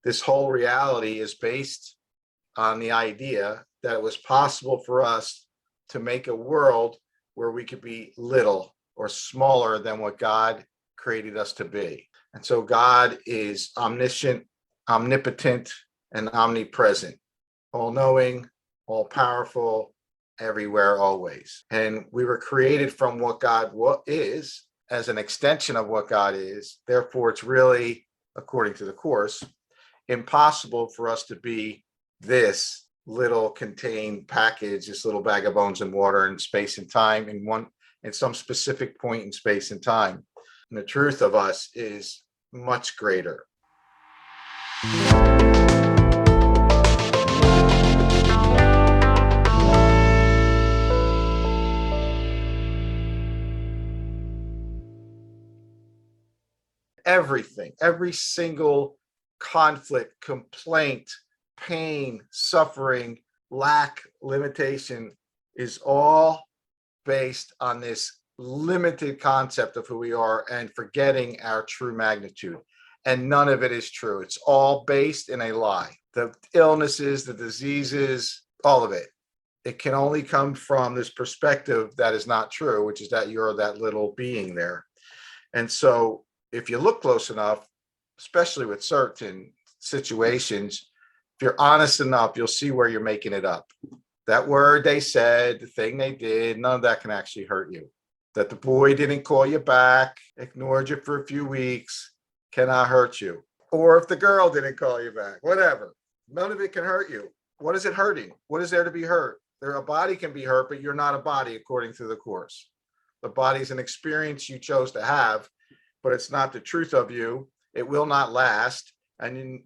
this whole reality is based on the idea that it was possible for us to make a world where we could be little or smaller than what God created us to be. And so God is omniscient, omnipotent, and omnipresent, all knowing, all powerful, everywhere, always. And we were created from what God is as an extension of what God is. Therefore, it's really, according to the Course, impossible for us to be this little contained package, this little bag of bones and water and space and time in some specific point in space and time. And the truth of us is much greater. Everything, every single conflict, complaint, pain, suffering, lack, limitation is all based on this limited concept of who we are and forgetting our true magnitude. And none of it is true. It's all based in a lie. The illnesses, the diseases, all of it. It can only come from this perspective that is not true, which is that you're that little being there. And so if you look close enough, especially with certain situations, if you're honest enough, you'll see where you're making it up. That word they said, the thing they did, none of that can actually hurt you. That the boy didn't call you back, ignored you for a few weeks, cannot hurt you. Or if the girl didn't call you back, whatever. None of it can hurt you. What is it hurting? What is there to be hurt? A body can be hurt, but you're not a body according to the Course. The body is an experience you chose to have, but it's not the truth of you. It will not last. And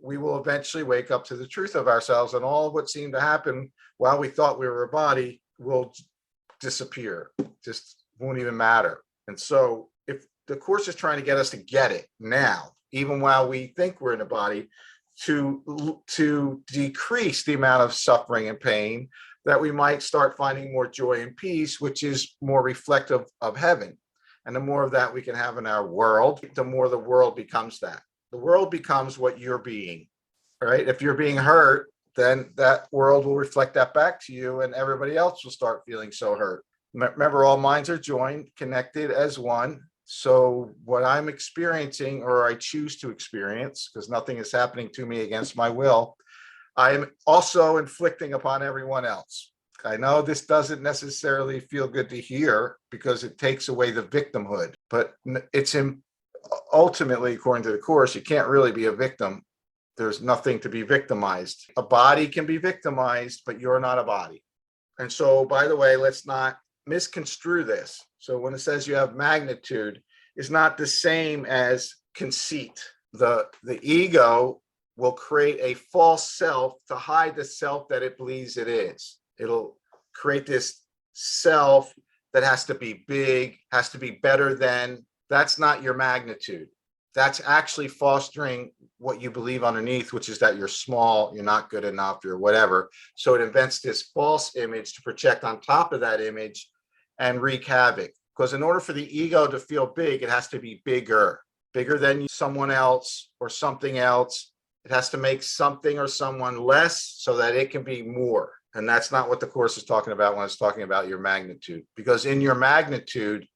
we will eventually wake up to the truth of ourselves, and all what seemed to happen while we thought we were a body will disappear, just won't even matter. And so if the Course is trying to get us to get it now, even while we think we're in a body, to decrease the amount of suffering and pain, that we might start finding more joy and peace, which is more reflective of heaven. And the more of that we can have in our world, the more the world becomes that. The world becomes what you're being, right? If you're being hurt, then that world will reflect that back to you, and everybody else will start feeling so hurt. Remember, all minds are joined, connected as one. So what I'm experiencing, or I choose to experience, because nothing is happening to me against my will, I am also inflicting upon everyone else. I know this doesn't necessarily feel good to hear because it takes away the victimhood, but it's ultimately, according to the Course, you can't really be a victim. There's nothing to be victimized. A body can be victimized, but you're not a body. And so, by the way, let's not misconstrue this. So when it says you have magnitude, it's not the same as conceit. The ego will create a false self to hide the self that it believes it is. It'll create this self that has to be big, has to be better than. That's not your magnitude. That's actually fostering what you believe underneath, which is that you're small, you're not good enough, you're whatever. So it invents this false image to project on top of that image and wreak havoc. Because in order for the ego to feel big, it has to be bigger than someone else or something else. It has to make something or someone less so that it can be more. And that's not what the Course is talking about when it's talking about your magnitude. Because in your magnitude,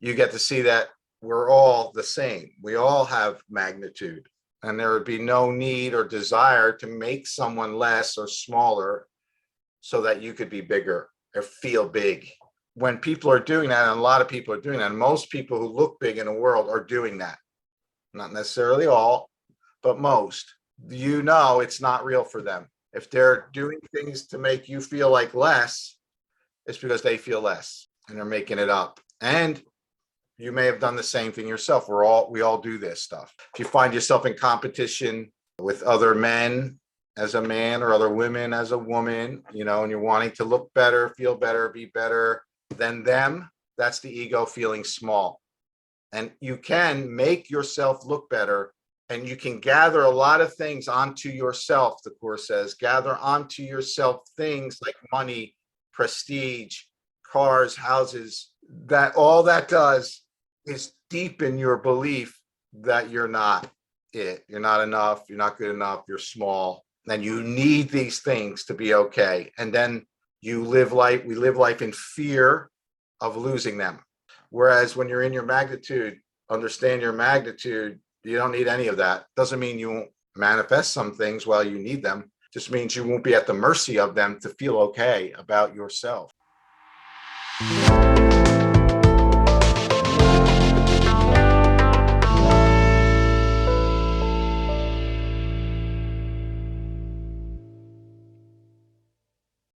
you get to see that we're all the same. We all have magnitude, and there would be no need or desire to make someone less or smaller so that you could be bigger or feel big. When people are doing that, and a lot of people are doing that, and most people who look big in the world are doing that. Not necessarily all, but most. You know it's not real for them. If they're doing things to make you feel like less, it's because they feel less and they're making it up. And you may have done the same thing yourself. We all do this stuff. If you find yourself in competition with other men as a man or other women as a woman, and you're wanting to look better, feel better, be better than them, that's the ego feeling small. And you can make yourself look better, and you can gather a lot of things onto yourself. The Course says, gather onto yourself things like money, prestige, cars, houses. That all that does is deepen your belief that you're not. it. You're not enough. You're not good enough. You're small. And you need these things to be okay. And then we live life in fear of losing them. Whereas when you're in your magnitude, understand your magnitude, you don't need any of that. Doesn't mean you won't manifest some things while you need them. Just means you won't be at the mercy of them to feel okay about yourself.